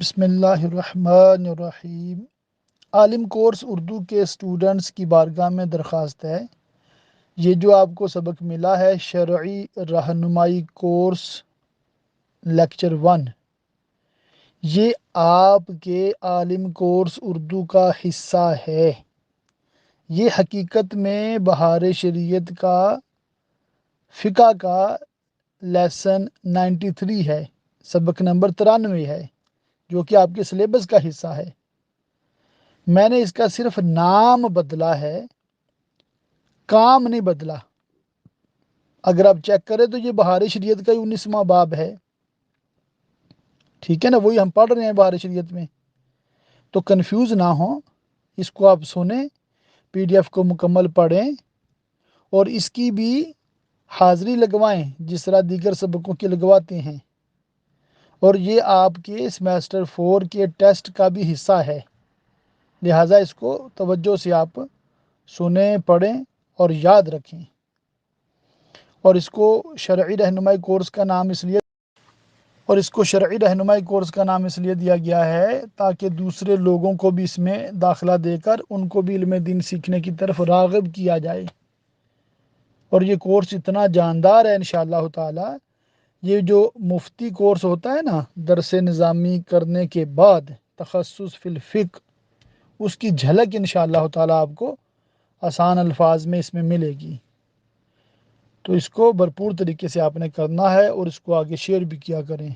بسم اللہ الرحمن الرحیم۔ عالم کورس اردو کے اسٹوڈنٹس کی بارگاہ میں درخواست ہے، یہ جو آپ کو سبق ملا ہے شرعی رہنمائی کورس لیکچر 1، یہ آپ کے عالم کورس اردو کا حصہ ہے۔ یہ حقیقت میں بہار شریعت کا فقہ کا لیسن 93 ہے، سبق نمبر 93 ہے، جو کہ آپ کے سلیبس کا حصہ ہے۔ میں نے اس کا صرف نام بدلا ہے، کام نہیں بدلا۔ اگر آپ چیک کریں تو یہ بہار شریعت کا 19واں باب ہے، ٹھیک ہے نا، وہی ہم پڑھ رہے ہیں بہار شریعت میں، تو کنفیوز نہ ہوں۔ اس کو آپ سنیں، پی ڈی ایف کو مکمل پڑھیں اور اس کی بھی حاضری لگوائیں جس طرح دیگر سبقوں کی لگواتے ہیں، اور یہ آپ کے سیمیسٹر 4 کے ٹیسٹ کا بھی حصہ ہے، لہٰذا اس کو توجہ سے آپ سنیں، پڑھیں اور یاد رکھیں۔ اور اس کو شرعی رہنمائی کورس کا نام اس لیے دیا گیا ہے تاکہ دوسرے لوگوں کو بھی اس میں داخلہ دے کر ان کو بھی علم دین سیکھنے کی طرف راغب کیا جائے۔ اور یہ کورس اتنا جاندار ہے انشاءاللہ تعالی، یہ جو مفتی کورس ہوتا ہے نا، درس نظامی کرنے کے بعد تخصص فی الفقہ، اس کی جھلک انشاءاللہ تعالی آپ کو آسان الفاظ میں اس میں ملے گی۔ تو اس کو بھرپور طریقے سے آپ نے کرنا ہے اور اس کو آگے شیئر بھی کیا کریں۔